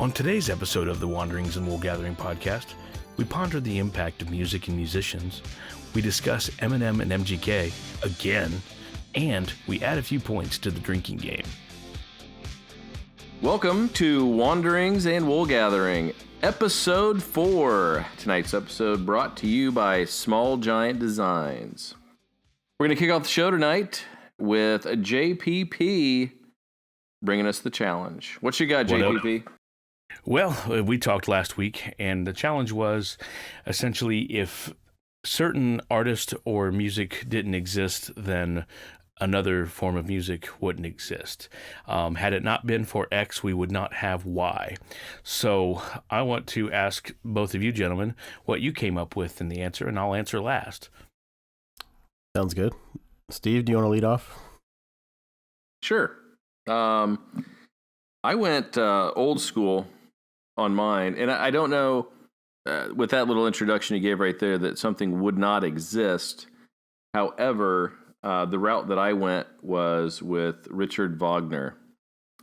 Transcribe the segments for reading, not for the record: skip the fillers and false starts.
On today's episode of the Wanderings and Woolgathering podcast, we ponder the impact of music and musicians, we discuss Eminem and MGK again, and we add a few points to the drinking game. Welcome to Wanderings and Woolgathering, episode 4. Tonight's episode brought to you by Small Giant Designs. We're going to kick off the show tonight with a JPP bringing us the challenge. What you got, JPP? Well, we talked last week, and the challenge was essentially if certain artist or music didn't exist, then another form of music wouldn't exist. Had it not been for X, we would not have Y. So I want to ask both of you gentlemen what you came up with in the answer, and I'll answer last. Sounds good. Steve, do you want to lead off? Sure. I went old school on mine, and I don't know, with that little introduction you gave right there, that something would not exist. However, the route that I went was with Richard Wagner,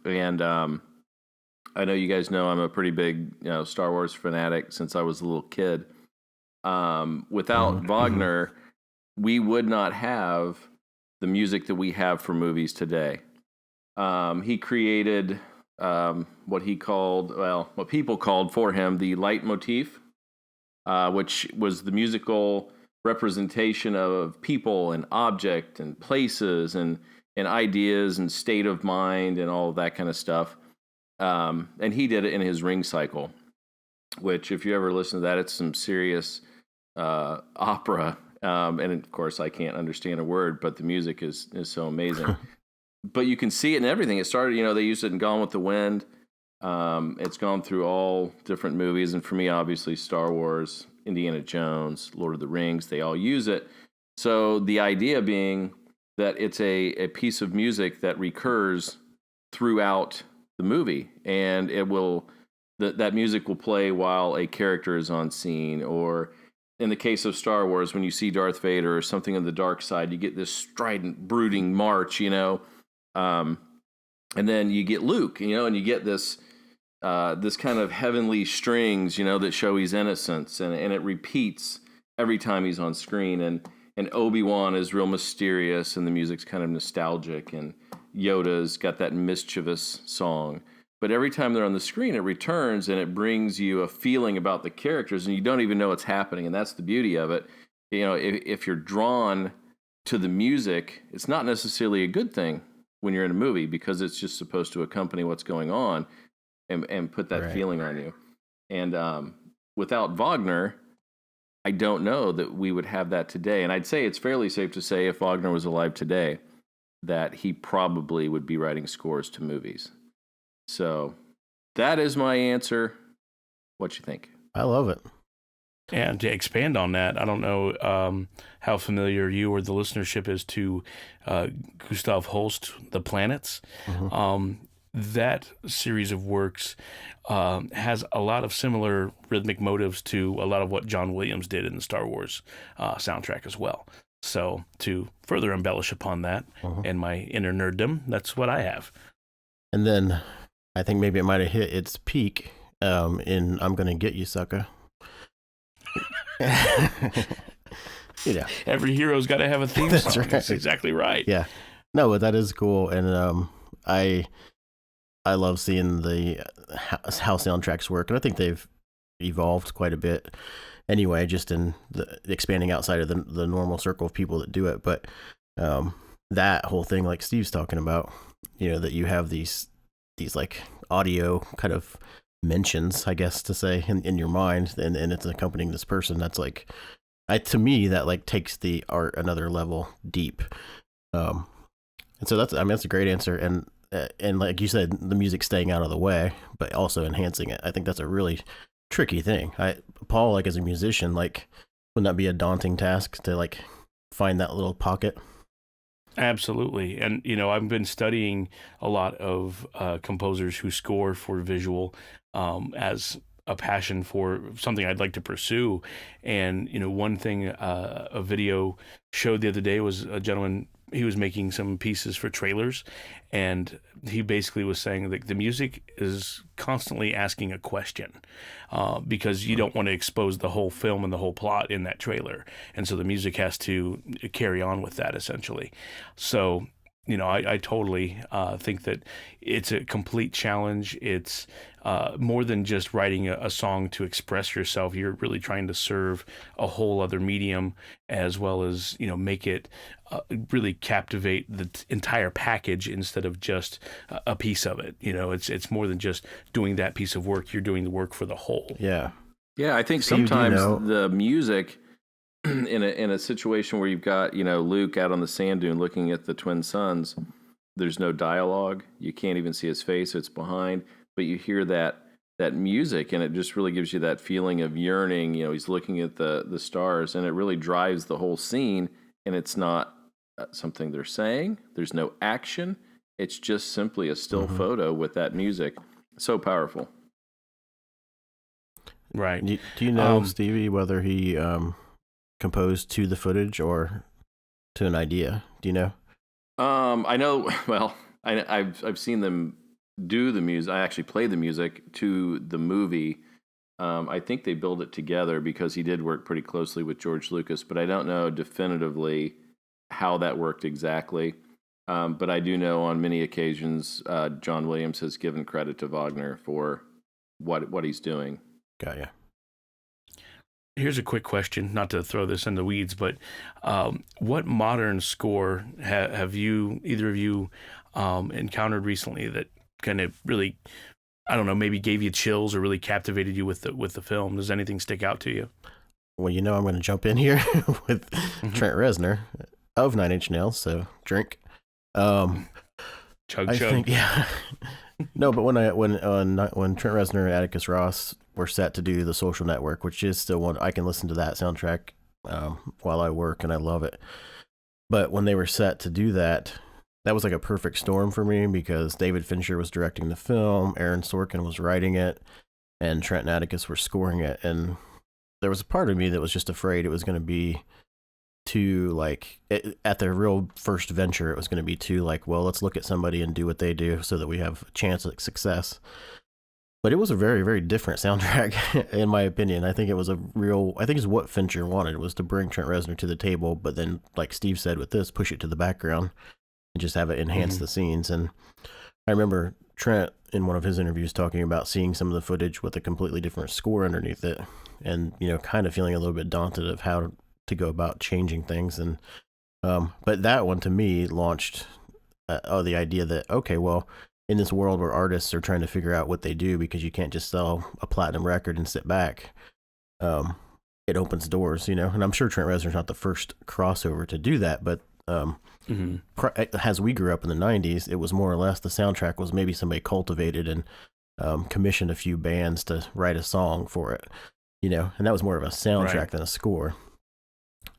and I know you guys know I'm a pretty big Star Wars fanatic since I was a little kid. Without Wagner, we would not have the music that we have for movies today. He created what people called for him the leitmotif, which was the musical representation of people and object and places and ideas and state of mind and all of that kind of stuff. And he did it in his Ring Cycle, which if you ever listen to that, it's some serious opera. And of course I can't understand a word, but the music is so amazing. But you can see it in everything. It started, they used it in Gone with the Wind. It's gone through all different movies. And for me, obviously, Star Wars, Indiana Jones, Lord of the Rings, they all use it. So the idea being that it's a piece of music that recurs throughout the movie. And that music will play while a character is on scene. Or in the case of Star Wars, when you see Darth Vader or something on the dark side, you get this strident, brooding march, and then you get Luke, and you get this kind of heavenly strings, that show his innocence, and it repeats every time he's on screen. And Obi-Wan is real mysterious, and the music's kind of nostalgic, and Yoda's got that mischievous song. But every time they're on the screen, it returns, and it brings you a feeling about the characters, and you don't even know what's happening, and that's the beauty of it. If you're drawn to the music, it's not necessarily a good thing when you're in a movie, because it's just supposed to accompany what's going on and put that feeling on you. And without Wagner, I don't know that we would have that today. And I'd say it's fairly safe to say if Wagner was alive today, that he probably would be writing scores to movies. So that is my answer. What you think? I love it. And to expand on that, I don't know how familiar you or the listenership is to Gustav Holst, The Planets. Mm-hmm. That series of works has a lot of similar rhythmic motives to a lot of what John Williams did in the Star Wars soundtrack as well. So to further embellish upon that and my inner nerddom, that's what I have. And then I think maybe it might have hit its peak in I'm Gonna Get You, Sucker. Every hero's got to have a theme song. Right. That's exactly right. Yeah, no, but that is cool, and I love seeing the how soundtracks work, and I think they've evolved quite a bit. Anyway, just in the expanding outside of the normal circle of people that do it, but that whole thing, like Steve's talking about, that you have these like audio kind of mentions, I guess to say, in your mind, and it's accompanying this person. That's like, to me, that like takes the art another level deep. And so that's a great answer. And like you said, the music staying out of the way, but also enhancing it. I think that's a really tricky thing. Paul, like as a musician, like, wouldn't that be a daunting task to like find that little pocket? Absolutely. And, I've been studying a lot of composers who score for visual as a passion for something I'd like to pursue. And, one thing a video showed the other day was a gentleman making some pieces for trailers, and he basically was saying that the music is constantly asking a question, because you don't want to expose the whole film and the whole plot in that trailer, and so the music has to carry on with that essentially. So, I totally think that it's a complete challenge. It's more than just writing a song to express yourself. You're really trying to serve a whole other medium, as well as, make it really captivate the entire package instead of just a piece of it. It's more than just doing that piece of work. You're doing the work for the whole. Yeah. Yeah, I think sometimes the music in a situation where you've got, Luke out on the sand dune looking at the twin suns, there's no dialogue. You can't even see his face. It's behind, but you hear that music, and it just really gives you that feeling of yearning. He's looking at the stars, and it really drives the whole scene. And it's not something they're saying. There's no action. It's just simply a still photo with that music. So powerful. Right. Do you know, Stevie, whether he composed to the footage or to an idea? Do you know? I know. Well, I've seen them do the music. I actually played the music to the movie. I think they build it together because he did work pretty closely with George Lucas, but I don't know definitively how that worked exactly. But I do know on many occasions, John Williams has given credit to Wagner for what he's doing. Got ya. Here's a quick question, not to throw this in the weeds, but what modern score have either of you encountered recently that kind of really, I don't know, maybe gave you chills or really captivated you with the film? Does anything stick out to you? Well, I'm going to jump in here with Trent Reznor of Nine Inch Nails, so drink. Chug I chug. think, yeah. No, but when Trent Reznor and Atticus Ross were set to do The Social Network, which is still one, I can listen to that soundtrack while I work, and I love it. But when they were set to do that was like a perfect storm for me, because David Fincher was directing the film, Aaron Sorkin was writing it, and Trent and Atticus were scoring it. And there was a part of me that was just afraid it was going to be too, like, at their real first venture, it was going to be too, like, well, let's look at somebody and do what they do so that we have a chance at success. But it was a very, very different soundtrack, in my opinion. I think it's what Fincher wanted, was to bring Trent Reznor to the table, but then, like Steve said with this, push it to the background and just have it enhance the scenes. And I remember Trent, in one of his interviews, talking about seeing some of the footage with a completely different score underneath it, and, kind of feeling a little bit daunted of how to go about changing things. And but that one, to me, launched the idea that, okay, well, in this world where artists are trying to figure out what they do, because you can't just sell a platinum record and sit back, it opens doors, and I'm sure Trent Reznor's not the first crossover to do that, but as we grew up in the 90s, it was more or less the soundtrack was maybe somebody cultivated and commissioned a few bands to write a song for it, and that was more of a soundtrack than a score.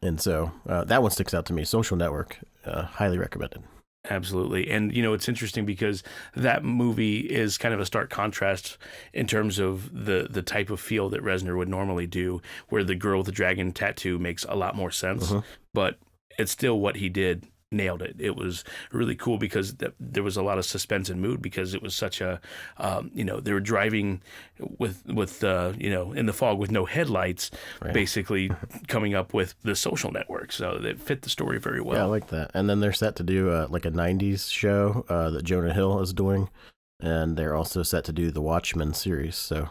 And so that one sticks out to me. Social Network, highly recommended. Absolutely. And, it's interesting because that movie is kind of a stark contrast in terms of the type of feel that Reznor would normally do, where the girl with the dragon tattoo makes a lot more sense, but it's still what he did. Nailed it. It was really cool because there was a lot of suspense and mood, because it was such a, they were driving with in the fog with no headlights, basically coming up with The Social Network. So it fit the story very well. Yeah, I like that. And then they're set to do like a 90s show that Jonah Hill is doing. And they're also set to do the Watchmen series. So,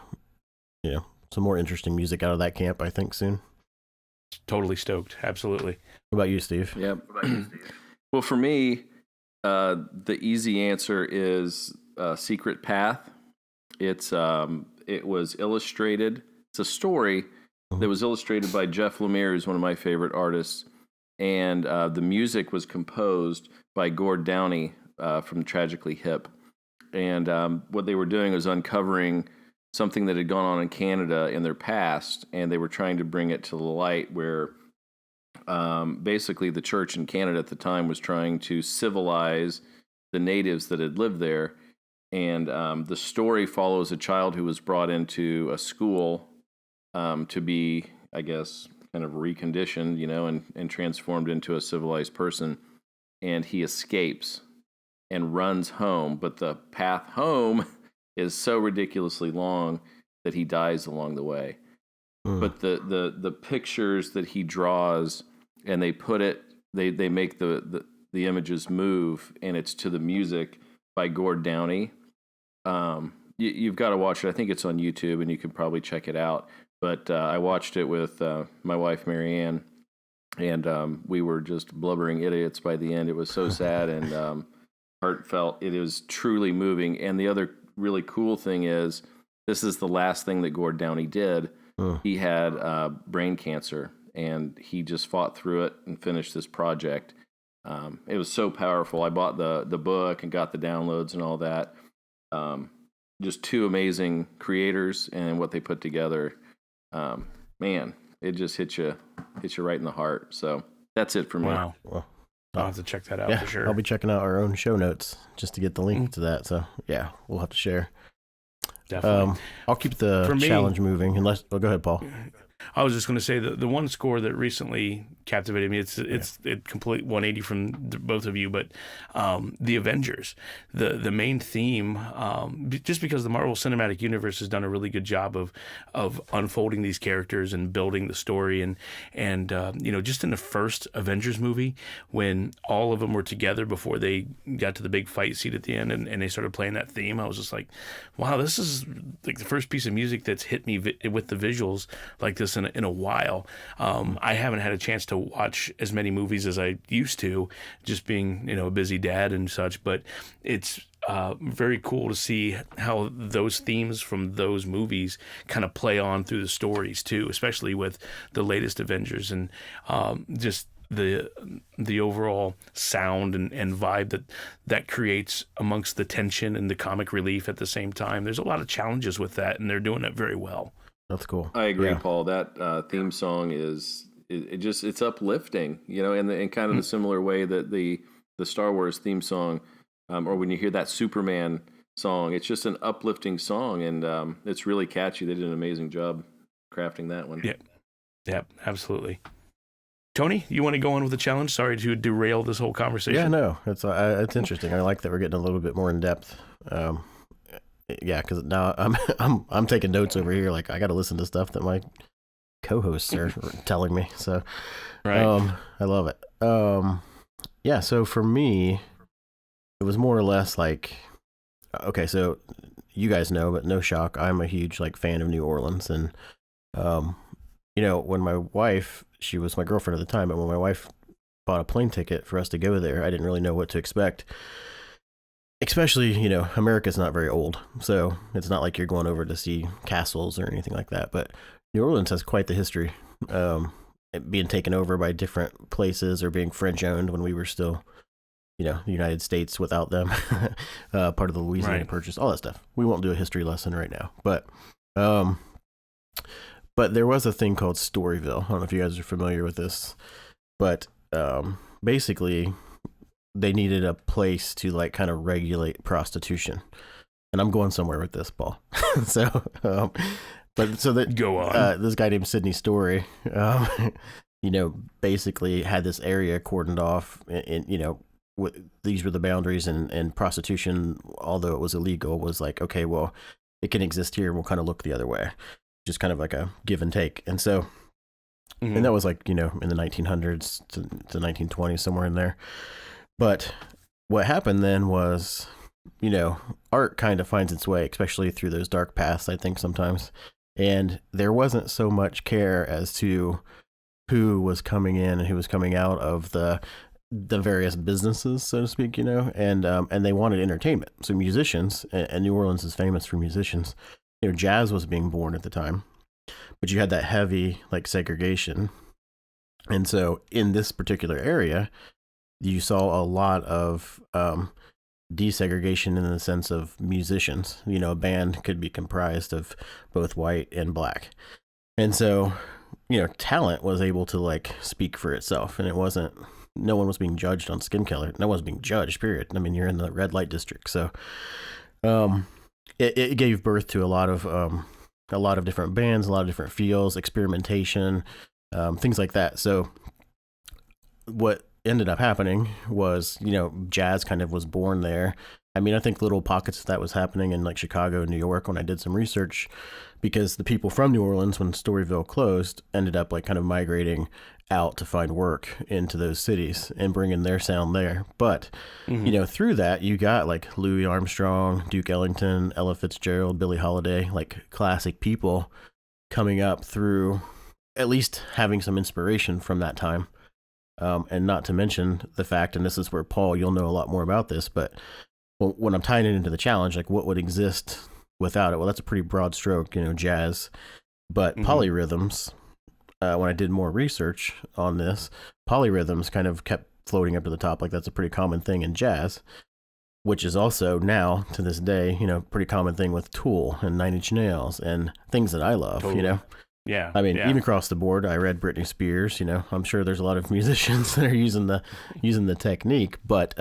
some more interesting music out of that camp, I think, soon. Totally stoked. Absolutely. What about you, Steve? Yep. Well, for me, the easy answer is Secret Path. It was illustrated. It's a story that was illustrated by Jeff Lemire, who's one of my favorite artists, and the music was composed by Gord Downie from Tragically Hip. And what they were doing was uncovering something that had gone on in Canada in their past, and they were trying to bring it to the light, where basically the church in Canada at the time was trying to civilize the natives that had lived there. And the story follows a child who was brought into a school to be, I guess, kind of reconditioned, and transformed into a civilized person. and he escapes and runs home, but the path home is so ridiculously long that he dies along the way. But the pictures that he draws, and they make the images move, and it's to the music by Gord Downie. You've got to watch it. I think it's on YouTube, and you can probably check it out. But I watched it with my wife, Marianne, and we were just blubbering idiots by the end. It was so sad and heartfelt. It was truly moving. And the other really cool thing is, this is the last thing that Gord Downie did. He had brain cancer, and he just fought through it and finished this project. It was so powerful. I bought the book and got the downloads and all that. Just two amazing creators and what they put together. Man, it just hits you right in the heart. So that's it for me. Wow. Well, I'll have to check that out for sure. I'll be checking out our own show notes just to get the link to that. So yeah, we'll have to share. Definitely. I'll keep the challenge moving. Unless, go ahead, Paul. I was just going to say the one score that recently captivated me. It's a complete 180 from both of you, but the Avengers, the main theme, just because the Marvel Cinematic Universe has done a really good job of unfolding these characters and building the story, and just in the first Avengers movie, when all of them were together before they got to the big fight scene at the end, and they started playing that theme, I was just like, wow, this is like the first piece of music that's hit me with the visuals like this in a while. I haven't had a chance to watch as many movies as I used to, just being a busy dad and such, but it's very cool to see how those themes from those movies kind of play on through the stories too, especially with the latest Avengers, and just the overall sound and vibe that creates amongst the tension and the comic relief at the same time. There's a lot of challenges with that, and they're doing it very well. That's cool. I agree, Paul. That theme song it's uplifting, in kind of the similar way that the Star Wars theme song, or when you hear that Superman song, it's just an uplifting song, and it's really catchy. They did an amazing job crafting that one. Yeah, absolutely. Tony, you want to go on with the challenge? Sorry to derail this whole conversation. Yeah, no, it's interesting. I like that we're getting a little bit more in depth. Yeah, because now I'm taking notes over here. Like, I got to listen to stuff that my co-hosts are telling me. So, right. I love it. Yeah. So for me, it was more or less like, okay, so you guys know, but no shock, I'm a huge fan of New Orleans, and when my wife, she was my girlfriend at the time, but when my wife bought a plane ticket for us to go there, I didn't really know what to expect. Especially, America's not very old, so it's not like you're going over to see castles or anything like that. But New Orleans has quite the history, being taken over by different places or being French owned when we were still, the United States without them, part of the Louisiana Purchase, all that stuff. We won't do a history lesson right now, but there was a thing called Storyville. I don't know if you guys are familiar with this, but basically, they needed a place to kind of regulate prostitution, and I'm going somewhere with this, Paul. So that go on. This guy named Sidney Story, basically had this area cordoned off, and these were the boundaries, and prostitution, although it was illegal, was like, okay, well, it can exist here, and we'll kind of look the other way, just kind of like a give and take, and so. Mm-hmm. And that was in the 1900s to 1920s, somewhere in there. But what happened then was, art kind of finds its way, especially through those dark paths, I think, sometimes. And there wasn't so much care as to who was coming in and who was coming out of the various businesses, so to speak, and they wanted entertainment. So musicians, and New Orleans is famous for musicians, jazz was being born at the time, but you had that heavy, segregation. And so in this particular area, you saw a lot of desegregation in the sense of musicians. A band could be comprised of both white and black. And so, talent was able to speak for itself, and no one was being judged on skin color. No one's being judged, period. I mean, you're in the red light district. So, it gave birth to a lot of different bands, a lot of different feels, experimentation, things like that. So what ended up happening was, jazz kind of was born there. I mean, I think little pockets of that was happening in like Chicago and New York when I did some research, because the people from New Orleans, when Storyville closed, ended up like kind of migrating out to find work into those cities and bringing their sound there. But, through that, you got like Louis Armstrong, Duke Ellington, Ella Fitzgerald, Billie Holiday, like classic people coming up through at least having some inspiration from that time. And not to mention the fact, and this is where, Paul, you'll know a lot more about this, but when I'm tying it into the challenge, like what would exist without it? Well, that's a pretty broad stroke, jazz. But polyrhythms, when I did more research on this, polyrhythms kind of kept floating up to the top. Like that's a pretty common thing in jazz, which is also now to this day, pretty common thing with Tool and Nine Inch Nails and things that I love, Totally. Yeah. I mean, even across the board, I read Britney Spears, I'm sure there's a lot of musicians that are using the technique, but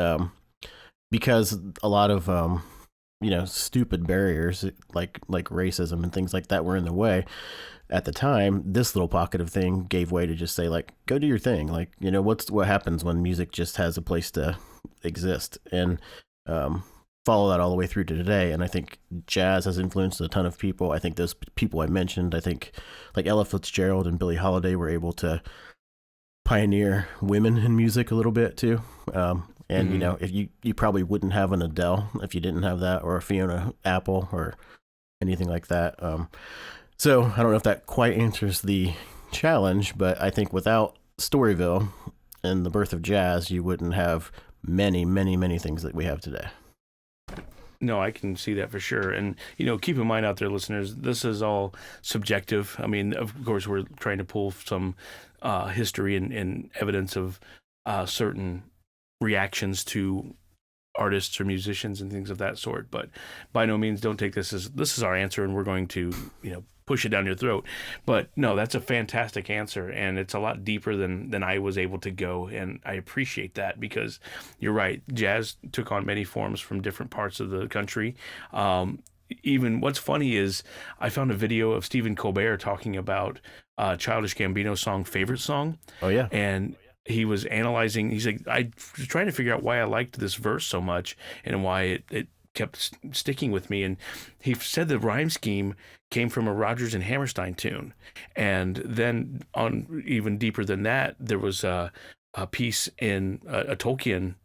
because a lot of stupid barriers like racism and things like that were in the way at the time, this little pocket of thing gave way to just say, like, go do your thing. Like, what happens when music just has a place to exist, and follow that all the way through to today. And I think jazz has influenced a ton of people. I think those people I mentioned, I think like Ella Fitzgerald and Billie Holiday were able to pioneer women in music a little bit too. And if you probably wouldn't have an Adele if you didn't have that, or a Fiona Apple or anything like that. So I don't know if that quite answers the challenge, but I think without Storyville and the birth of jazz, you wouldn't have many, many, many things that we have today. No, I can see that for sure. And, keep in mind out there, listeners, this is all subjective. I mean, of course, we're trying to pull some history and evidence of certain reactions to artists or musicians and things of that sort. But by no means don't take this is our answer and we're going to, push it down your throat. But no, that's a fantastic answer, and it's a lot deeper than I was able to go, and I appreciate that, because you're right, jazz took on many forms from different parts of the country. Even what's funny is I found a video of Stephen Colbert talking about Childish Gambino's song Favorite Song. Oh yeah. And he was analyzing, he's like, I was trying to figure out why I liked this verse so much and why it kept sticking with me. And he said the rhyme scheme came from a Rodgers and Hammerstein tune. And then on even deeper than that, there was a piece in a Tolkien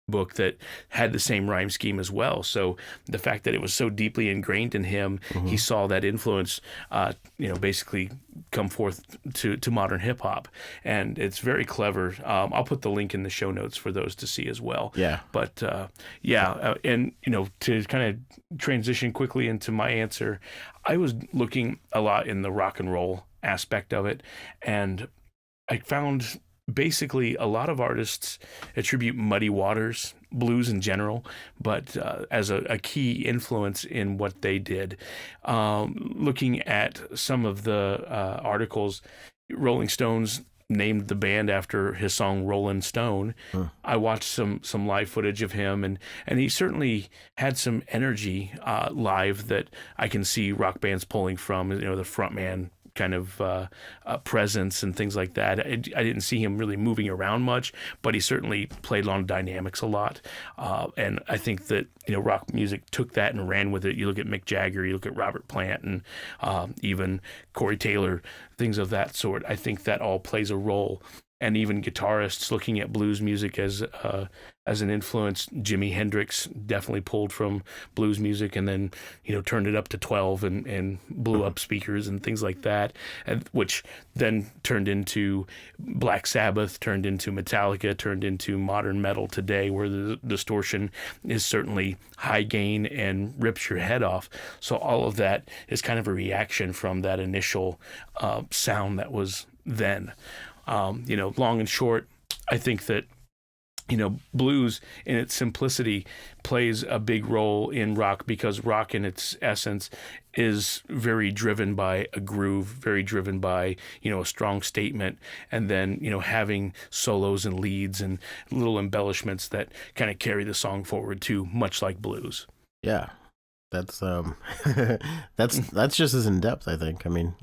book that had the same rhyme scheme as well. So the fact that it was so deeply ingrained in him, he saw that influence, basically come forth to modern hip hop, and it's very clever. I'll put the link in the show notes for those to see as well. Yeah. But and to kind of transition quickly into my answer, I was looking a lot in the rock and roll aspect of it, and I found basically a lot of artists attribute Muddy Waters, blues in general, but as a key influence in what they did. Looking at some of the articles, Rolling Stones named the band after his song Rollin' Stone. I watched some live footage of him, and he certainly had some energy live that I can see rock bands pulling from, the frontman kind of presence and things like that. I didn't see him really moving around much, but he certainly played on dynamics a lot. And I think that, rock music took that and ran with it. You look at Mick Jagger, you look at Robert Plant, and even Corey Taylor, things of that sort. I think that all plays a role. And even guitarists looking at blues music as an influence. Jimi Hendrix definitely pulled from blues music, and then turned it up to 12 and blew up speakers and things like that, and which then turned into Black Sabbath, turned into Metallica, turned into modern metal today, where the distortion is certainly high gain and rips your head off. So all of that is kind of a reaction from that initial sound that was then. Long and short, I think that, blues in its simplicity plays a big role in rock, because rock in its essence is very driven by a groove, very driven by, a strong statement, and then, having solos and leads and little embellishments that kind of carry the song forward too, much like blues. Yeah. That's that's just as in depth, I think. I mean,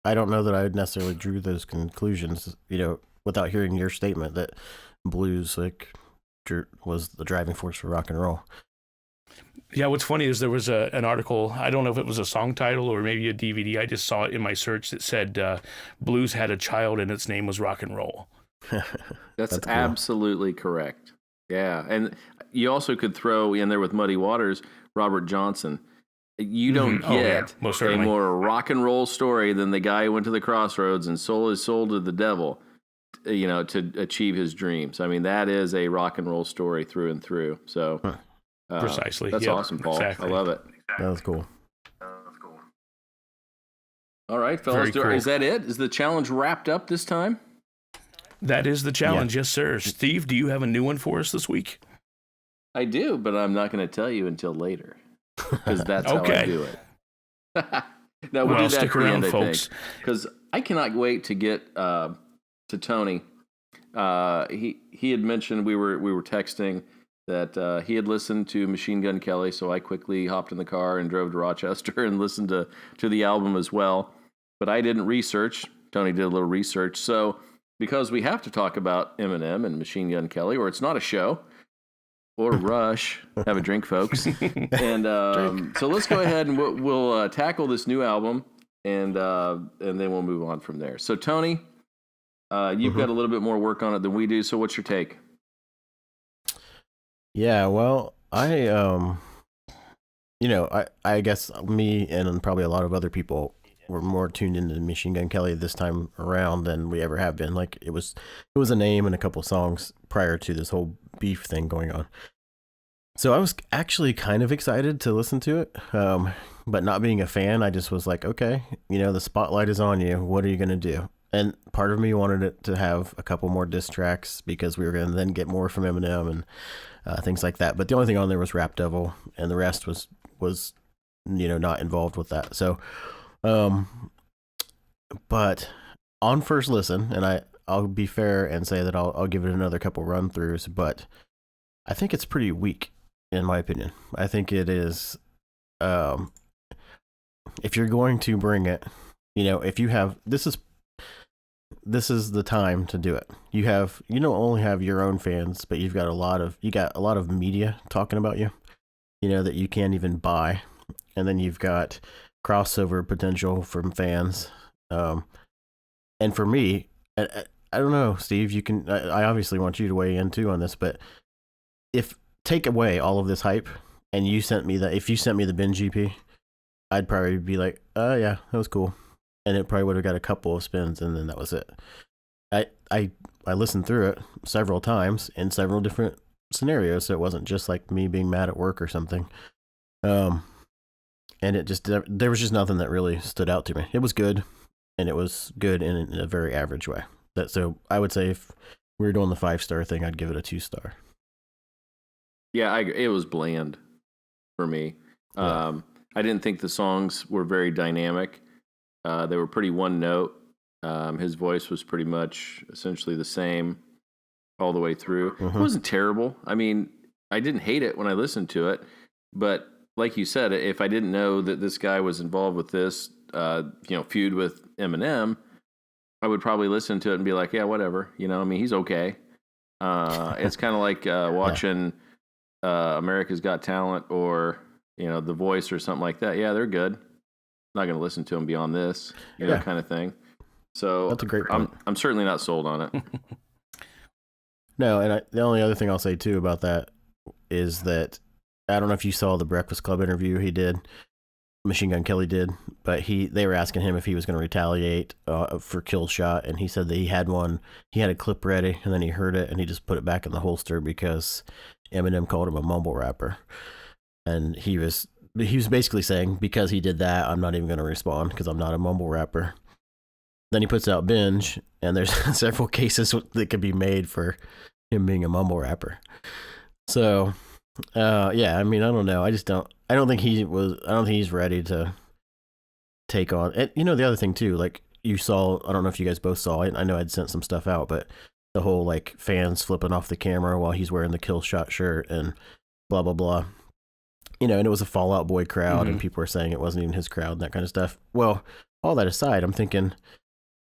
I don't know that I necessarily drew those conclusions, without hearing your statement that blues was the driving force for rock and roll. Yeah, what's funny is there was an article, I don't know if it was a song title or maybe a DVD, I just saw it in my search that said blues had a child and its name was rock and roll. That's cool. Absolutely correct. Yeah, and you also could throw in there with Muddy Waters, Robert Johnson. You don't get most a certainly. more rock and roll story than the guy who went to the crossroads and sold his soul to the devil, to achieve his dreams. I mean, that is a rock and roll story through and through. So Precisely. That's Yep, awesome, Paul. exactly. I love it. That was cool. All right, fellas. Very cool. Is that it? Is the challenge wrapped up this time? That is the challenge, yes, sir. Steve, do you have a new one for us this week? I do, but I'm not going to tell you until later because that's how I do it. No, we'll do that stick at the around, end, folks. Because I cannot wait to get to Tony. He had mentioned we were texting that he had listened to Machine Gun Kelly, so I quickly hopped in the car and drove to Rochester and listened to the album as well. But I didn't research. Tony did a little research. So because we have to talk about Eminem and Machine Gun Kelly, or it's not a show, or Rush, have a drink, folks. And so let's go ahead and we'll tackle this new album, and then we'll move on from there. So Tony, you've got a little bit more work on it than we do. So what's your take? Yeah, well, I guess me and probably a lot of other people were more tuned into Machine Gun Kelly this time around than we ever have been. Like it was a name and a couple songs prior to this whole beef thing going on. So I was actually kind of excited to listen to it, but not being a fan, I just was like, okay, the spotlight is on you. What are you going to do? And part of me wanted it to have a couple more diss tracks because we were going to then get more from Eminem and things like that. But the only thing on there was Rap Devil, and the rest was not involved with that. So, but on first listen, and I'll be fair and say that I'll give it another couple run throughs, but I think it's pretty weak in my opinion. I think it is, if you're going to bring it, if you have, this is the time to do it. You don't only have your own fans, but you got a lot of media talking about you, that you can't even buy. And then you've got crossover potential from fans. And for me, I don't know, Steve, I obviously want you to weigh in too on this, but take away all of this hype and if you sent me the Binge EP, I'd probably be like, oh yeah, that was cool. And it probably would have got a couple of spins, and then that was it. I listened through it several times in several different scenarios, so it wasn't just like me being mad at work or something. And there was just nothing that really stood out to me. It was good, and it was good in a very average way. So I would say if we were doing the 5-star thing, I'd give it a 2-star. Yeah, it was bland for me. Yeah. I didn't think the songs were very dynamic. They were pretty one note. His voice was pretty much essentially the same all the way through. Mm-hmm. It wasn't terrible. I mean, I didn't hate it when I listened to it, but like you said, if I didn't know that this guy was involved with this, feud with Eminem, I would probably listen to it and be like, yeah, whatever. He's okay. It's kind of like watching America's Got Talent or, The Voice or something like that. Yeah, they're good. Not going to listen to them beyond this, kind of thing. So that's a great point. I'm certainly not sold on it. No, and the only other thing I'll say too about that is that I don't know if you saw the Breakfast Club interview he did, Machine Gun Kelly did, but they were asking him if he was going to retaliate for Kill Shot, and he said that he had a clip ready, and then he heard it and he just put it back in the holster because Eminem called him a mumble rapper, and he was basically saying, because he did that, I'm not even going to respond because I'm not a mumble rapper. Then he puts out Binge, and there's several cases that could be made for him being a mumble rapper. So, yeah, I mean, I don't know. I don't think he's ready to take on. And, the other thing too, like you saw, I don't know if you guys both saw it. I know I'd sent some stuff out, but the whole like fans flipping off the camera while he's wearing the Kill Shot shirt and blah, blah, blah. And it was a Fall Out Boy crowd, and people were saying it wasn't even his crowd and that kind of stuff. Well, all that aside, I'm thinking,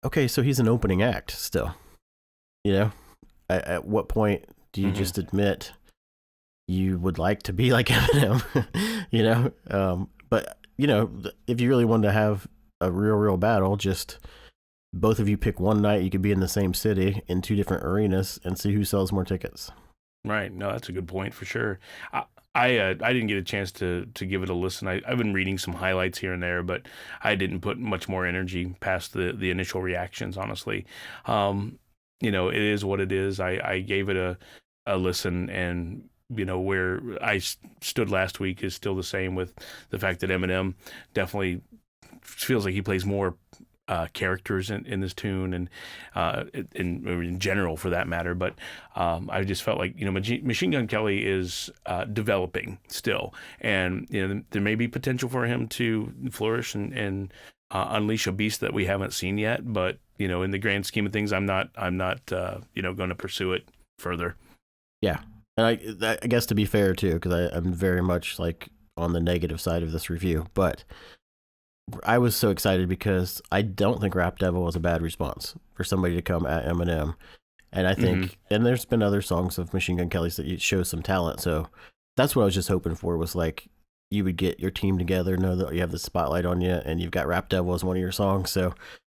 okay, so he's an opening act still. At what point do you just admit you would like to be like Eminem? You know, but you know, if you really wanted to have a real battle, just both of you pick one night. You could be in the same city in 2 different arenas and see who sells more tickets. Right. No, that's a good point for sure. I didn't get a chance to give it a listen. I've been reading some highlights here and there, but I didn't put much more energy past the initial reactions, honestly. You know, it is what it is. I gave it a listen, and you know, where I stood last week is still the same, with the fact that Eminem definitely feels like he plays more characters in this tune, and in general for that matter. But I just felt like, you know, Machine Gun Kelly is developing still, and you know, there may be potential for him to flourish and unleash a beast that we haven't seen yet. But you know, in the grand scheme of things, I'm not you know, going to pursue it further. Yeah, and I guess to be fair too, because I'm very much like on the negative side of this review, but I was so excited because I don't think Rap Devil was a bad response for somebody to come at Eminem. And I think, and there's been other songs of Machine Gun Kelly's that show some talent. So that's what I was just hoping for, was like, you would get your team together, know that you have the spotlight on you, and you've got Rap Devil as one of your songs. So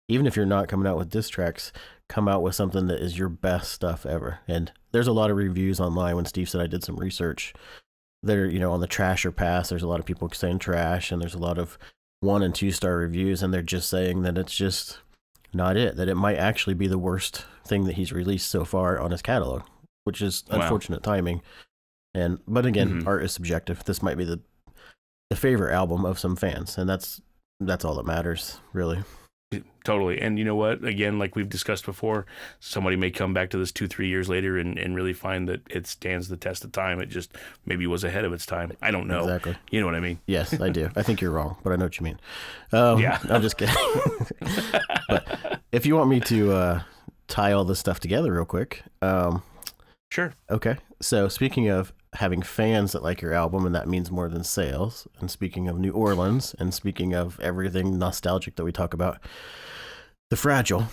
even if you're not coming out with diss tracks, come out with something that is your best stuff ever. And there's a lot of reviews online. When Steve said I did some research, that are, you know, on the trash or pass, there's a lot of people saying trash, and there's a lot of 1 and 2 star reviews, and they're just saying that it's just not it, that it might actually be the worst thing that he's released so far on his catalog, which is unfortunate timing. But again, art is subjective. This might be the favorite album of some fans, and that's all that matters, really. Totally. And you know what? Again, like we've discussed before, somebody may come back to this 2-3 years later and really find that it stands the test of time. It just maybe was ahead of its time. I don't know. Exactly. You know what I mean? Yes, I do. I think you're wrong, but I know what you mean. Yeah. I'm just kidding. But if you want me to tie all this stuff together real quick. Sure. Okay. So speaking of having fans that like your album, and that means more than sales, and speaking of New Orleans, and speaking of everything nostalgic that we talk about, The Fragile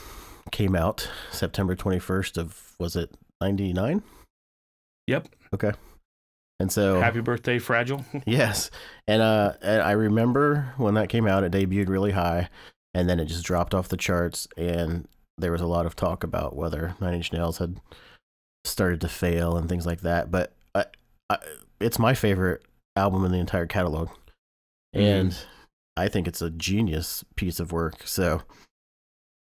came out September 21st of, was it 99? Yep. Okay. And so happy birthday, Fragile. Yes. And I remember when that came out, it debuted really high, and then it just dropped off the charts, and there was a lot of talk about whether 9 Inch Nails had started to fail and things like that. But it's my favorite album in the entire catalog, and I think it's a genius piece of work. So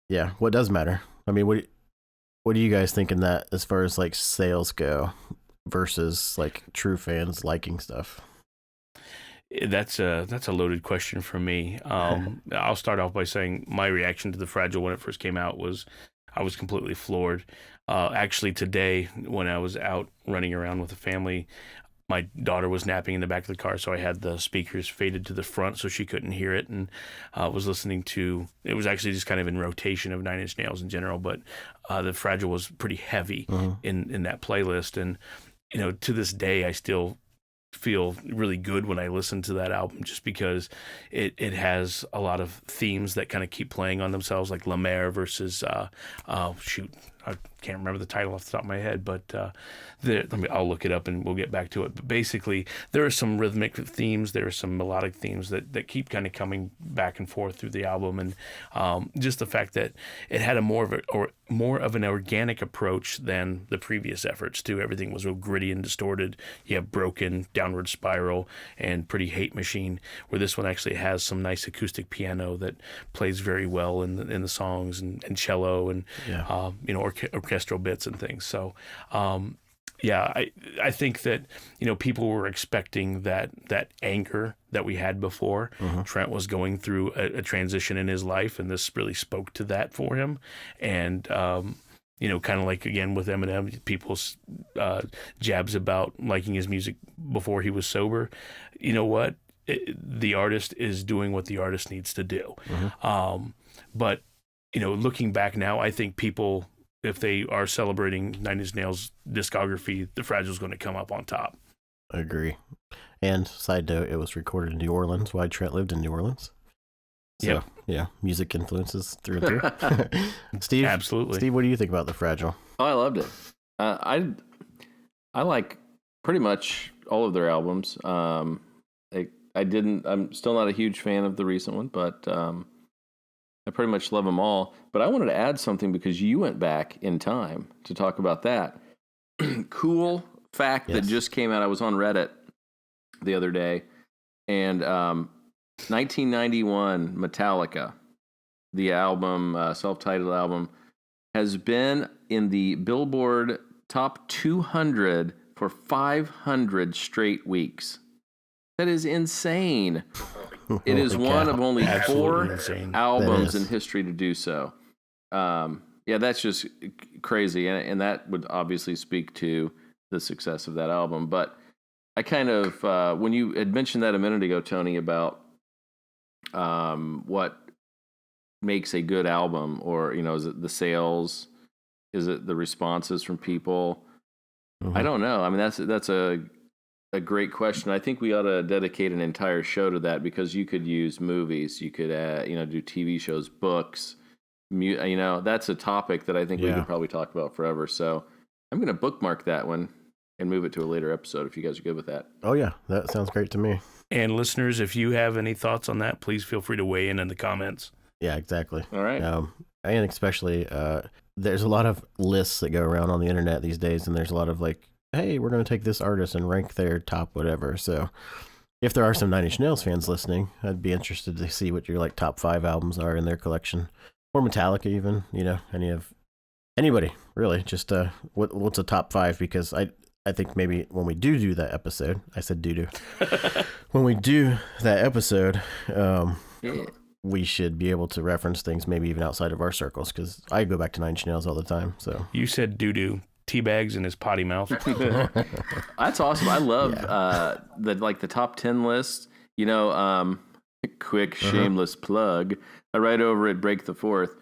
yeah, what does matter? I mean, what do you guys think in that, as far as like sales go versus like true fans liking stuff? That's a loaded question for me. I'll start off by saying my reaction to The Fragile when it first came out was I was completely floored. Actually, today, when I was out running around with the family, my daughter was napping in the back of the car, so I had the speakers faded to the front so she couldn't hear it, and was listening to, it was actually just kind of in rotation of 9 Inch Nails in general, but The Fragile was pretty heavy in that playlist. And, you know, to this day, I still feel really good when I listen to that album, just because it has a lot of themes that kind of keep playing on themselves, like La Mer versus I can't remember the title off the top of my head, but I'll look it up and we'll get back to it. But basically, there are some rhythmic themes, there are some melodic themes that keep kind of coming back and forth through the album, and just the fact that it had more of an organic approach than the previous efforts too. Everything was real gritty and distorted. You have Broken, Downward Spiral, and Pretty Hate Machine, where this one actually has some nice acoustic piano that plays very well in the songs, and cello, and you know, orchestral bits and things. So yeah, I think that, you know, people were expecting that anger that we had before. Trent was going through a transition in his life, and this really spoke to that for him. And you know, kind of like, again, with Eminem, people's jabs about liking his music before he was sober. You know what? The artist is doing what the artist needs to do. But, you know, looking back now, I think people, if they are celebrating 9 Inch Nails' discography, The Fragile is going to come up on top. I agree. And side note, it was recorded in New Orleans while Trent lived in New Orleans. So, yeah, music influences through and through. Steve? Absolutely. Steve, what do you think about The Fragile? Oh, I loved it. I like pretty much all of their albums. I'm still not a huge fan of the recent one, but I pretty much love them all. But I wanted to add something because you went back in time to talk about that. Cool fact that just came out. I was on Reddit the other day, and 1991 Metallica, the album, self-titled album, has been in the Billboard Top 200 for 500 straight weeks. That is insane. It is one of only Absolutely 4 insane. albums in history to do so. Yeah, that's just crazy. And that would obviously speak to the success of that album. But I kind of, when you had mentioned that a minute ago, Tony, about what makes a good album, or, is it the sales? Is it the responses from people? I don't know. I mean, that's a great question. I think we ought to dedicate an entire show to that, because you could use movies, you could do TV shows, books, that's a topic that I think we could probably talk about forever. So I'm going to bookmark that one and move it to a later episode if you guys are good with that. Oh yeah, that sounds great to me. And listeners, if you have any thoughts on that, please feel free to weigh in the comments. Yeah, exactly. All right. And especially, there's a lot of lists that go around on the internet these days, and there's a lot of like, hey, we're going to take this artist and rank their top whatever. So if there are some Nine Inch Nails fans listening, I'd be interested to see what your like top 5 albums are in their collection, or Metallica even, anybody really, just what's a top 5, because I think maybe when we do that episode, I said doo-doo. When we do that episode, we should be able to reference things maybe even outside of our circles, because I go back to Nine Inch Nails all the time. So you said doo-doo. Tbags in his potty mouth. That's awesome. I love the top 10 list. Quick shameless plug. I write over at Break the Fourth,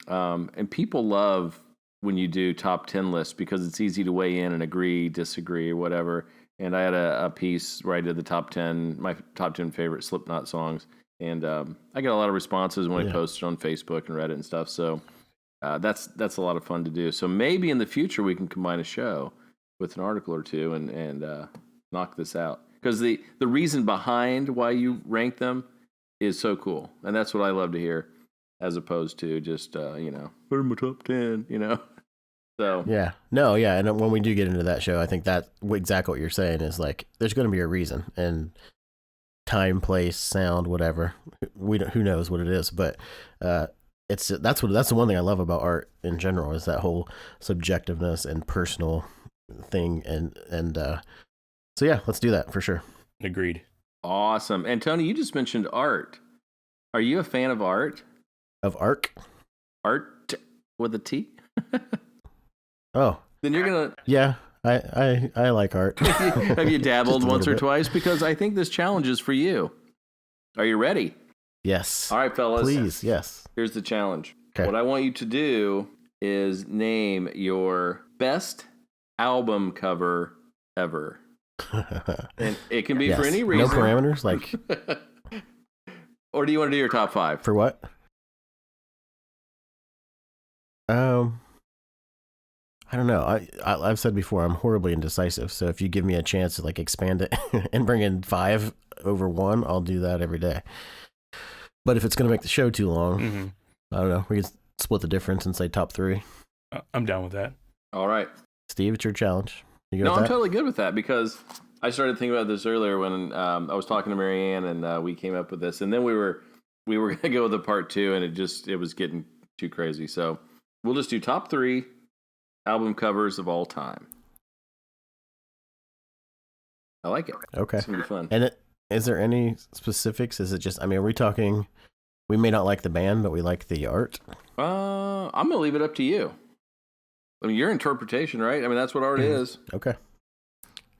and people love when you do top 10 lists, because it's easy to weigh in and agree, disagree, or whatever. And I had a piece where I did my top 10 favorite Slipknot songs. And I got a lot of responses when I posted on Facebook and Reddit and stuff. So that's a lot of fun to do. So maybe in the future we can combine a show with an article or two and knock this out. Because the reason behind why you rank them is so cool. And that's what I love to hear, as opposed to just, put in my top 10, So yeah. No, yeah. And when we do get into that show, I think that exactly what you're saying is like, there's going to be a reason. And time, place, sound, whatever. Who knows what it is, but that's the one thing I love about art in general, is that whole subjectiveness and personal thing, and so yeah, let's do that for sure. Agreed. Awesome. And Tony, you just mentioned art. Are you a fan of art? Of art? Art with a T? Oh. Then you're gonna. Yeah. I like art. Have you dabbled once or twice? Because I think this challenge is for you. Are you ready? Yes. All right, fellas. Please, yes. Here's the challenge. Okay. What I want you to do is name your best album cover ever. And it can be for any reason. No parameters, like. Or do you want to do your top 5? For what? I don't know. I've said before, I'm horribly indecisive. So if you give me a chance to like expand it and bring in 5 over 1, I'll do that every day. But if it's going to make the show too long, I don't know. We can split the difference and say top 3. I'm down with that. All right. Steve, it's your challenge. You No, I'm totally good with that, because I started thinking about this earlier when I was talking to Marianne, and we came up with this. And then we were going to go with the part 2, and it was getting too crazy. So we'll just do top 3 album covers of all time. I like it. Okay. It's going to be fun. And is there any specifics? Is it just, are we talking, we may not like the band, but we like the art? I'm going to leave it up to you. I mean, your interpretation, right? I mean, that's what art is. Okay.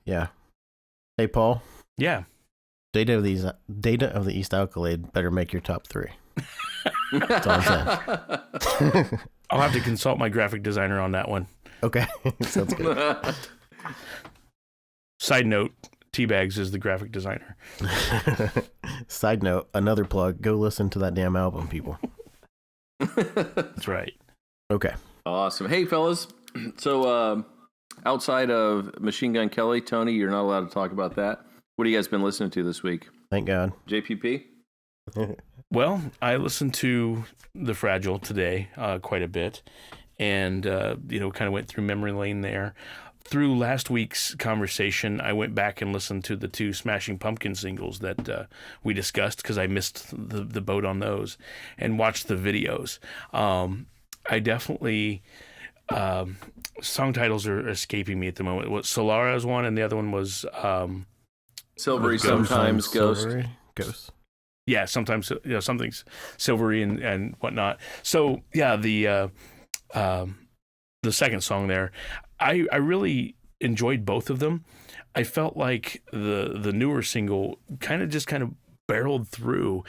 Yeah. Hey, Paul. Yeah. Data of the East Alkalade better make your top 3. That's all I'm saying. I'll have to consult my graphic designer on that one. Okay. Sounds good. Side note, Tbags is the graphic designer. Side note, another plug, go listen to that damn album, people. That's right. Okay. Awesome. Hey, fellas. So outside of Machine Gun Kelly, Tony, you're not allowed to talk about that. What have you guys been listening to this week? Thank God. JPP? Well, I listened to The Fragile today quite a bit, and kind of went through memory lane there. Through last week's conversation, I went back and listened to the 2 Smashing Pumpkin singles that we discussed because I missed the boat on those, and watched the videos. I definitely song titles are escaping me at the moment. What Solara is one, and the other one was Silvery, sometimes Ghost. Silvery, Ghost. Yeah, sometimes something's Silvery and whatnot. So yeah, the second song there, I really enjoyed both of them. I felt like the newer single kind of barreled through.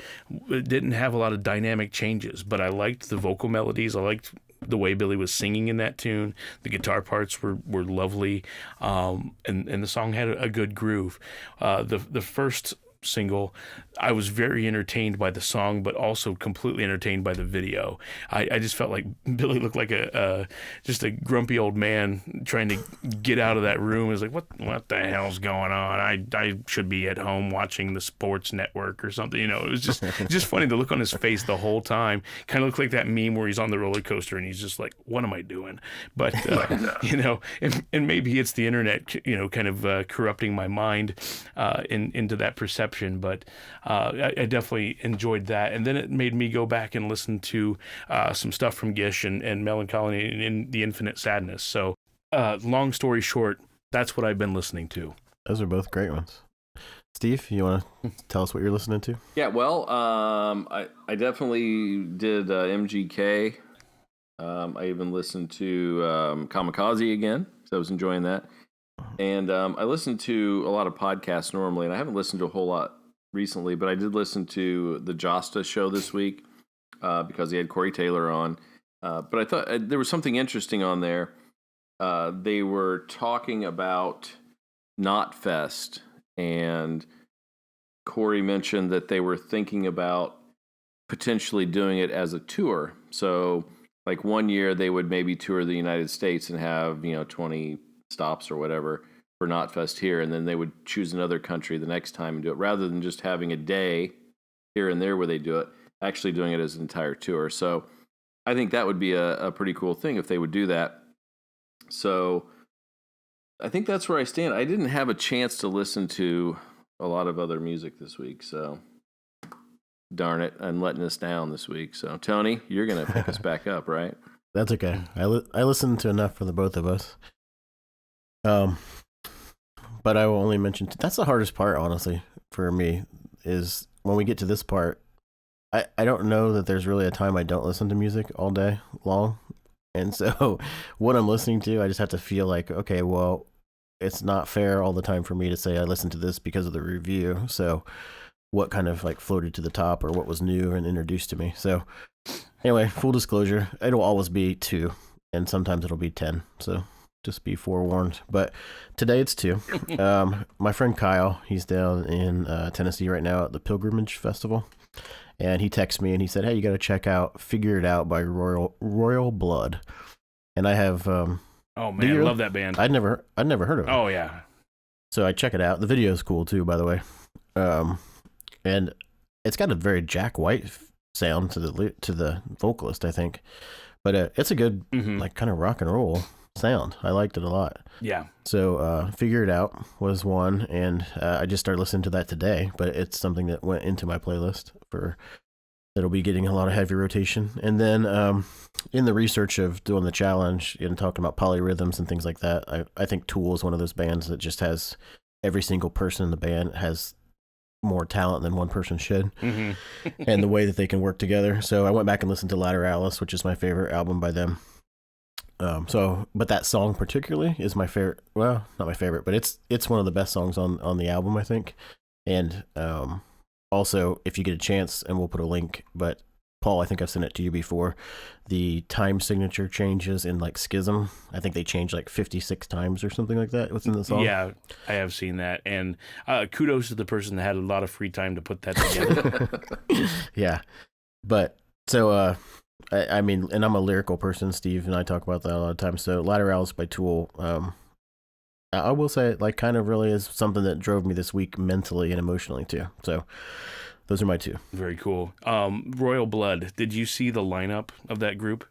It didn't have a lot of dynamic changes, but I liked the vocal melodies. I liked the way Billie was singing in that tune. The guitar parts were lovely, and the song had a good groove. The first single, I was very entertained by the song, but also completely entertained by the video. I just felt like Billie looked like just a grumpy old man trying to get out of that room. It was like, what the hell's going on? I should be at home watching the sports network or something. It was just funny to look on his face the whole time. Kind of looked like that meme where he's on the roller coaster and he's just like, what am I doing? But and maybe it's the internet, kind of corrupting my mind into that perception. But I definitely enjoyed that, and then it made me go back and listen to some stuff from Gish and Melancholy and The Infinite Sadness. So long story short, that's what I've been listening to. Those are both great ones. Steve, you want to tell us what you're listening to? Yeah, well, I definitely did MGK. I even listened to Kamikaze again, so I was enjoying that. And I listen to a lot of podcasts normally, and I haven't listened to a whole lot recently, but I did listen to the Jasta Show this week because he had Corey Taylor on. But I thought there was something interesting on there. They were talking about Knotfest, and Corey mentioned that they were thinking about potentially doing it as a tour. So, like, one year they would maybe tour the United States and have 20 stops or whatever for Knotfest here, and then they would choose another country the next time and do it, rather than just having a day here and there where they do it, actually doing it as an entire tour. So I think that would be a pretty cool thing if they would do that. So I think that's where I stand. I didn't have a chance to listen to a lot of other music this week, so darn it, I'm letting us down this week. So Tony, you're going to pick us back up, right? That's okay. I listened to enough for the both of us. But I will only mention that's the hardest part, honestly, for me, is when we get to this part. I don't know that there's really a time I don't listen to music all day long, and so what I'm listening to, I just have to feel like, okay, well, it's not fair all the time for me to say I listened to this because of the review. So what kind of like floated to the top, or what was new and introduced to me. So anyway, full disclosure, it'll always be 2, and sometimes it'll be 10. So just be forewarned. But today it's 2. My friend Kyle, he's down in Tennessee right now at the Pilgrimage Festival, and he texted me and he said, hey, you got to check out Figure It Out by Royal Blood. And I have oh man, I love that band. I'd never heard of it. Oh yeah. So I check it out. The video is cool too, by the way. And it's got a very Jack White sound to the vocalist, I think. But it's a good like kind of rock and roll sound. I liked it a lot. Yeah. So Figure It Out was one, and I just started listening to that today, but it's something that went into my playlist that'll be getting a lot of heavy rotation. And then in the research of doing the challenge and talking about polyrhythms and things like that, I think Tool is one of those bands that just has every single person in the band has more talent than one person should, and the way that they can work together. So I went back and listened to Lateralis, which is my favorite album by them. But that song particularly is my favorite. Well, not my favorite, but it's one of the best songs on the album, I think. And also, if you get a chance, and we'll put a link, but Paul, I think I've sent it to you before, the time signature changes in like Schism. I think they changed like 56 times or something like that within the song. Yeah, I have seen that. And kudos to the person that had a lot of free time to put that together. Yeah. But so, I mean, and I'm a lyrical person, Steve and I talk about that a lot of times. So Lateralis by Tool, I will say, like, kind of really is something that drove me this week mentally and emotionally too. So those are my two. Very cool. Royal Blood. Did you see the lineup of that group?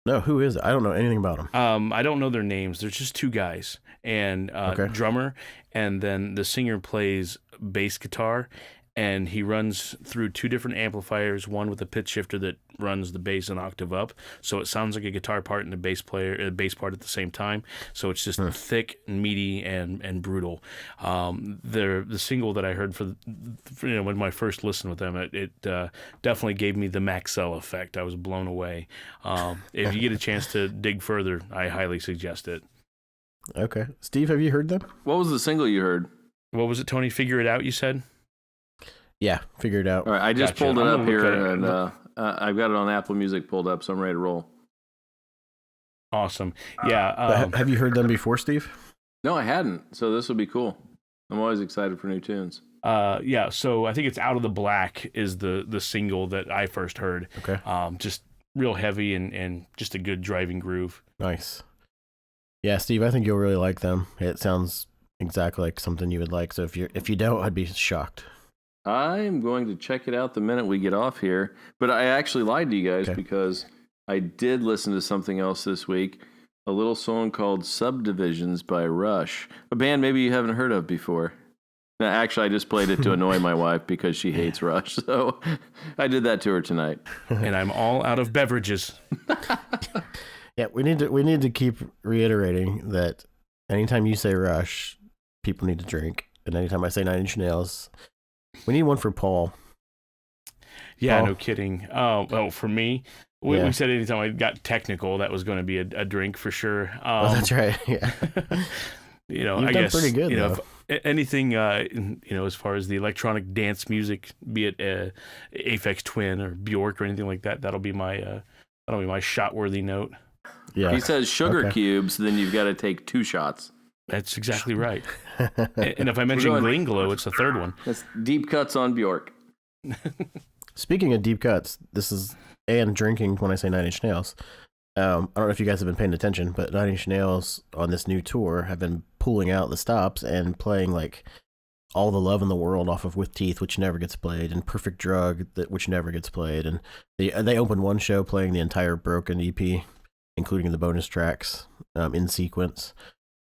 No, who is it? I don't know anything about them. I don't know their names. There's just two guys and drummer, and then the singer plays bass guitar, and he runs through two different amplifiers, one with a pitch shifter that runs the bass an octave up, so it sounds like a guitar part and a bass part at the same time. So it's just thick, and meaty, and brutal. The single that I heard for when my first listen with them, it definitely gave me the Maxell effect. I was blown away. If you get a chance to dig further, I highly suggest it. Okay, Steve, have you heard them? What was the single you heard? What was it, Tony? Figure It Out, you said? Yeah, figure it out. All right, I just Gotcha. pulled it I'm up gonna look here, at it. and I've got it on Apple Music pulled up, so I'm ready to roll. Awesome. Yeah. But have you heard them before, Steve? No, I hadn't, so this will be cool. I'm always excited for new tunes. Yeah, so I think it's Out of the Black is the single that I first heard. Okay. Just real heavy and just a good driving groove. Nice. Yeah, Steve, I think you'll really like them. It sounds exactly like something you would like. So if you don't, I'd be shocked. I'm going to check it out the minute we get off here. But I actually lied to you guys because I did listen to something else this week. A little song called Subdivisions by Rush. A band maybe you haven't heard of before. No, actually, I just played it to annoy my wife because she hates Rush. So I did that to her tonight. And I'm all out of beverages. Yeah, we need to keep reiterating that anytime you say Rush, people need to drink. And anytime I say Nine Inch Nails, we need one for Paul. Yeah, Paul? no kidding. Oh, for me, we said anytime I got technical, that was going to be a drink for sure. That's right. Yeah. You've I guess pretty good. Anything as far as the electronic dance music, be it Aphex Twin or Bjork or anything like that, that'll be my shot worthy note. Yeah. He says sugar cubes, then you've got to take 2 shots. That's exactly right. And if I mention Green Glow, it's the third one. That's deep cuts on Bjork. Speaking of deep cuts, this is and drinking when I say Nine Inch Nails. I don't know if you guys have been paying attention, but Nine Inch Nails on this new tour have been pulling out the stops and playing like All the Love in the World off of With Teeth, which never gets played, and Perfect Drug, which never gets played. And they opened one show playing the entire Broken EP, including the bonus tracks in sequence.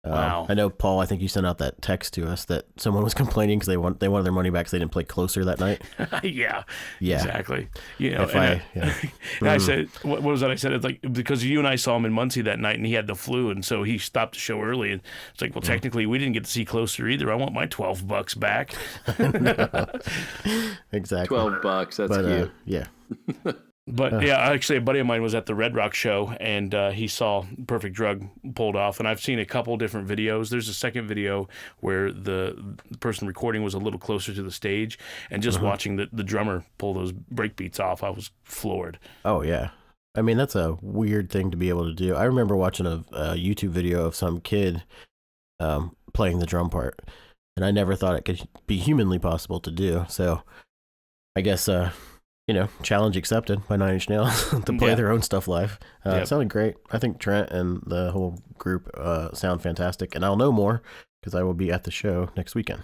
Wow. I know, Paul, I think you sent out that text to us that someone was complaining because they wanted their money back because they didn't play Closer that night. Yeah, exactly. I said, what was that? I said, it's like, because you and I saw him in Muncie that night and he had the flu, and so he stopped the show early. And it's like, well, technically, we didn't get to see Closer either. I want my $12 back. Exactly. $12. That's cute. Yeah. But yeah, actually, a buddy of mine was at the Red Rock show, and he saw Perfect Drug pulled off. And I've seen a couple different videos. There's a second video where the person recording was a little closer to the stage, and just watching the drummer pull those break beats off, I was floored. Oh, yeah. I mean, that's a weird thing to be able to do. I remember watching a YouTube video of some kid playing the drum part, and I never thought it could be humanly possible to do. So I guess... challenge accepted by Nine Inch Nails to play their own stuff live. It sounded great. I think Trent and the whole group sound fantastic, and I'll know more because I will be at the show next weekend.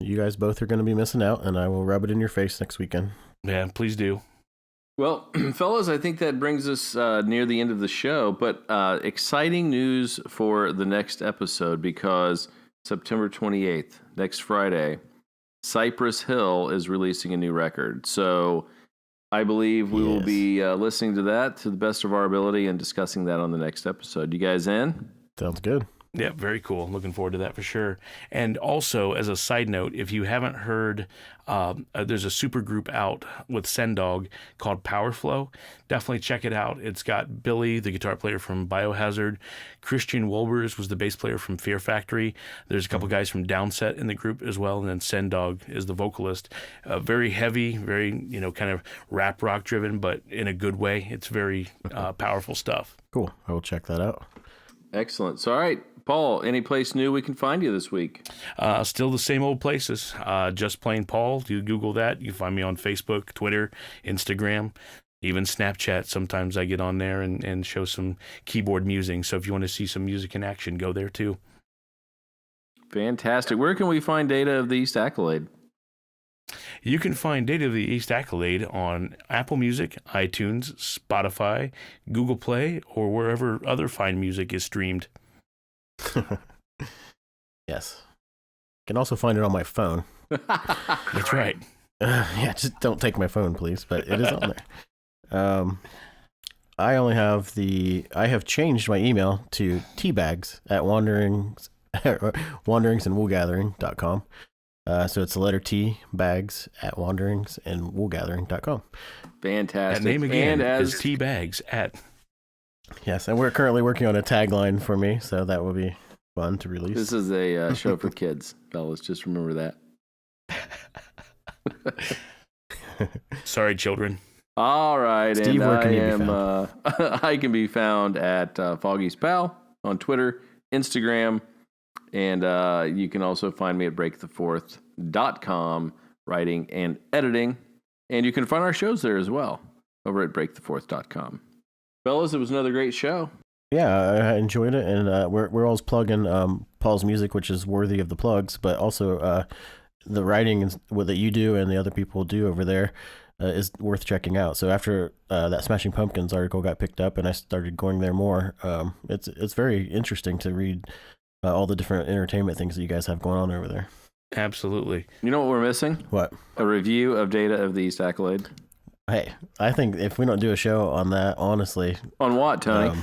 You guys both are going to be missing out, and I will rub it in your face next weekend. Yeah, please do. Well, fellas, I think that brings us near the end of the show, but exciting news for the next episode because September 28th, next Friday, Cypress Hill is releasing a new record. So I believe we will be listening to that to the best of our ability and discussing that on the next episode. You guys in? Sounds good. Yeah, very cool. Looking forward to that for sure. And also, as a side note, if you haven't heard, there's a super group out with Sendog called Power Flow. Definitely check it out. It's got Billy, the guitar player from Biohazard. Christian Wolbers was the bass player from Fear Factory. There's a couple guys from Downset in the group as well. And then Sendog is the vocalist. Very heavy, very, kind of rap rock driven, but in a good way. It's very powerful stuff. Cool. I will check that out. Excellent. So, all right, Paul, any place new we can find you this week? Still the same old places. Just Plain Paul. You Google that. You can find me on Facebook, Twitter, Instagram, even Snapchat. Sometimes I get on there and show some keyboard musing. So if you want to see some music in action, go there too. Fantastic. Where can we find data of the East Accolade? You can find Data of the East Accolade on Apple Music, iTunes, Spotify, Google Play, or wherever other fine music is streamed. Yes. You can also find it on my phone. That's right. Yeah, just don't take my phone, please. But it is on there. I have changed my email to Tbags at wanderings and woolgathering.com. So it's the letter T, bags at wanderings and woolgathering.com. Fantastic. That name again and is Tbags at. Yes, and we're currently working on a tagline for me, so that will be fun to release. This is a show for kids, fellas. Just remember that. Sorry, children. All right, Steve, and where can I you be am. found? I can be found at Foggy's Pal on Twitter, Instagram, and you can also find me at breakthefourth.com, writing and editing, and you can find our shows there as well over at breakthefourth.com. Fellas, it was another great show. Yeah, I enjoyed it, and we're always plugging Paul's music, which is worthy of the plugs, but also the writing and what that you do and the other people do over there is worth checking out. So after that Smashing Pumpkins article got picked up, and I started going there more, it's very interesting to read all the different entertainment things that you guys have going on over there. Absolutely. You know what we're missing? What? A review of Data of the East Accolade. Hey, I think if we don't do a show on that, honestly, On what, Tony?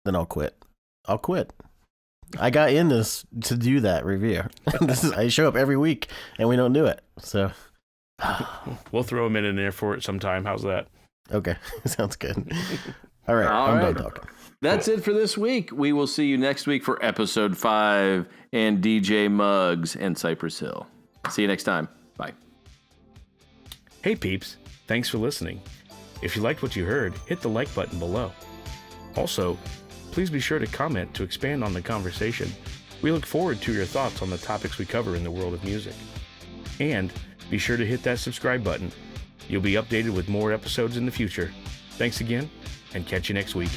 then I'll quit. I'll quit. I got in this to do that review. I show up every week and we don't do it. So We'll throw a minute in there for it sometime. How's that? okay, sounds good. All right, I'm done talking. That's it for this week. We will see you next week for episode 5 and DJ Muggs and Cypress Hill. See you next time. Bye. Hey peeps, thanks for listening. If you liked what you heard, hit the like button below. Also, please be sure to comment to expand on the conversation. We look forward to your thoughts on the topics we cover in the world of music. And be sure to hit that subscribe button. You'll be updated with more episodes in the future. Thanks again, and catch you next week.